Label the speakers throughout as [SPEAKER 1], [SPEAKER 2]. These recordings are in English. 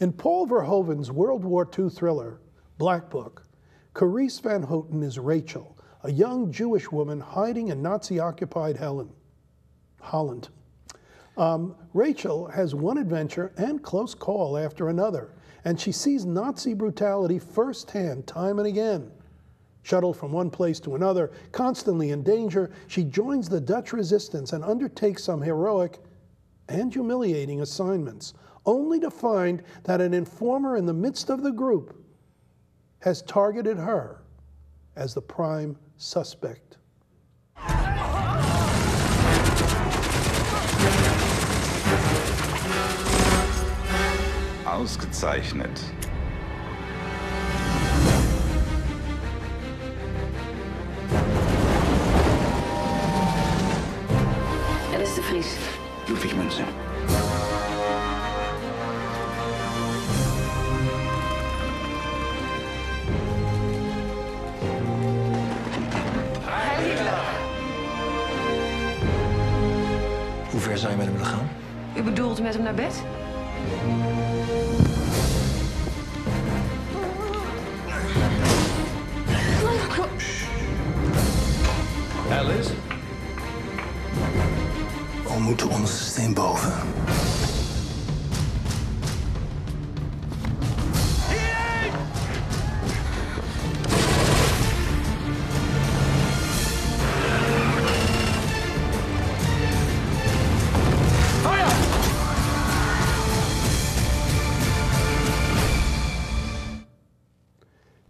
[SPEAKER 1] In Paul Verhoeven's World War II thriller, Black Book, Carice Van Houten is Rachel, a young Jewish woman hiding in Nazi-occupied Holland. Rachel has one adventure and close call after another, and she sees Nazi brutality firsthand time and again. Shuttled from one place to another, constantly in danger, she joins the Dutch resistance and undertakes some heroic and humiliating assignments, only to find that an informer in the midst of the group has targeted her as the prime suspect.
[SPEAKER 2] Ausgezeichnet.
[SPEAKER 3] Er is de Vries.
[SPEAKER 2] Ludwig Münze.
[SPEAKER 4] Hoe ver zou je met hem willen gaan?
[SPEAKER 3] U bedoelt met hem naar bed?
[SPEAKER 4] Alice? We moeten onderste steen boven.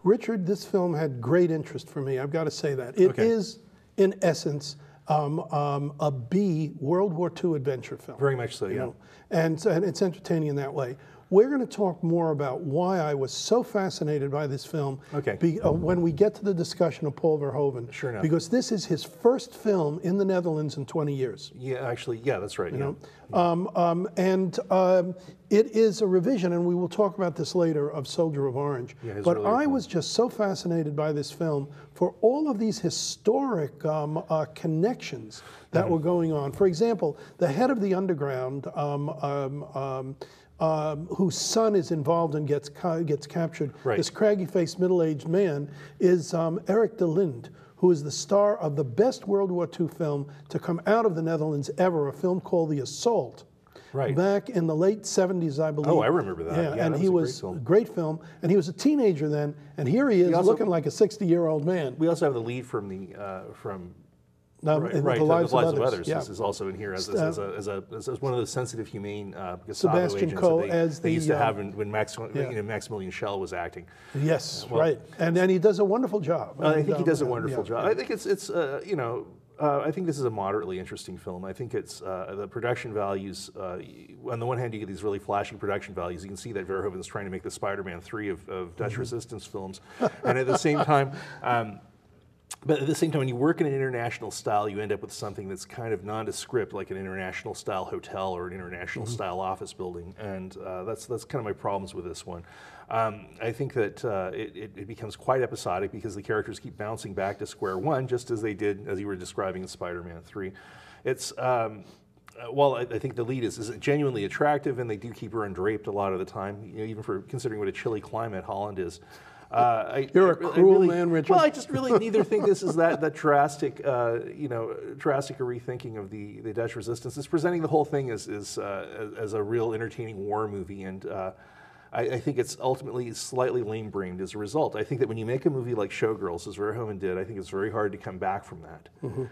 [SPEAKER 1] Richard, this film had great interest for me. I've got to say that. It is, in essence, a B World War II adventure film.
[SPEAKER 5] Very much so, yeah.
[SPEAKER 1] And it's entertaining in that way. We're going to talk more about why I was so fascinated by this film when we get to the discussion of Paul Verhoeven.
[SPEAKER 5] Sure enough.
[SPEAKER 1] Because this is his first film in the Netherlands in 20 years.
[SPEAKER 5] Yeah, actually, yeah, that's right.
[SPEAKER 1] You know? It is a revision, and we will talk about this later, of Soldier of Orange.
[SPEAKER 5] Yeah,
[SPEAKER 1] but
[SPEAKER 5] really
[SPEAKER 1] I was just so fascinated by this film for all of these historic connections that were going on. For example, the head of the underground, whose son is involved and gets captured, this craggy-faced middle-aged man, is Eric de Linde, who is the star of the best World War II film to come out of the Netherlands ever, a film called The Assault. Back in the late 70s, I believe.
[SPEAKER 5] Oh, I remember that.
[SPEAKER 1] Yeah, and he was a great film. And he was a teenager then, and here he is looking like a 60-year-old man.
[SPEAKER 5] We also have the lead from the
[SPEAKER 1] The Lives of Others.
[SPEAKER 5] This is also in here as one of the sensitive, humane
[SPEAKER 1] Sebastian
[SPEAKER 5] agents
[SPEAKER 1] Coe
[SPEAKER 5] that
[SPEAKER 1] as
[SPEAKER 5] they
[SPEAKER 1] the
[SPEAKER 5] used to have when Maximilian Schell was acting.
[SPEAKER 1] Yes, right. And he does a wonderful job.
[SPEAKER 5] I think he does a wonderful job. I think it's you know. I think this is a moderately interesting film. I think it's the production values. On the one hand, you get these really flashy production values. You can see that Verhoeven's trying to make the Spider-Man 3 of Dutch resistance films, and at the same time. But at the same time, when you work in an international style, you end up with something that's kind of nondescript, like an international style hotel or an international style office building, and that's kind of my problems with this one. I think that it becomes quite episodic because the characters keep bouncing back to square one, just as they did, as you were describing in Spider-Man 3. It's well, I think the lead is genuinely attractive, and they do keep her undraped a lot of the time, you know, even for considering what a chilly climate Holland is.
[SPEAKER 1] You're a cruel man, Richard.
[SPEAKER 5] Well, I just really neither think this is that drastic, drastic a rethinking of the Dutch resistance. It's presenting the whole thing as a real entertaining war movie, and I think it's ultimately slightly lame-brained as a result. I think that when you make a movie like Showgirls, as Verhoeven did, I think it's very hard to come back from that.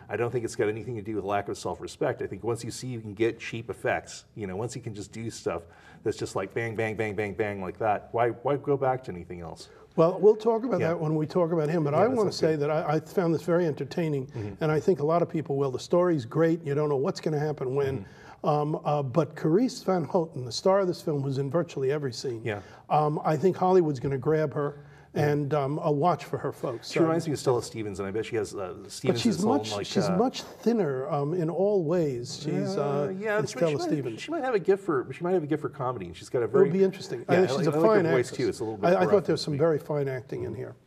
[SPEAKER 5] I don't think it's got anything to do with lack of self-respect. I think once you see you can get cheap effects, you know, once you can just do stuff that's just like bang, bang, bang, bang, bang like that, why go back to anything else?
[SPEAKER 1] Well, we'll talk about that when we talk about him, but I want to say that I found this very entertaining, and I think a lot of people will. The story's great, you don't know what's going to happen when, but Carice Van Houten, the star of this film, was in virtually every scene. I think Hollywood's going to grab her and a watch for her folks.
[SPEAKER 5] She reminds me of Stella Stevens, and I bet she has Stevens.
[SPEAKER 1] But she's much thinner in all ways. She's Stella Stevens.
[SPEAKER 5] She might have a gift for comedy. She's got a very.
[SPEAKER 1] It would be interesting.
[SPEAKER 5] Yeah,
[SPEAKER 1] she's a
[SPEAKER 5] I like
[SPEAKER 1] fine
[SPEAKER 5] her voice
[SPEAKER 1] actress.
[SPEAKER 5] too. It's a little bit.
[SPEAKER 1] I thought there was some very fine acting in here.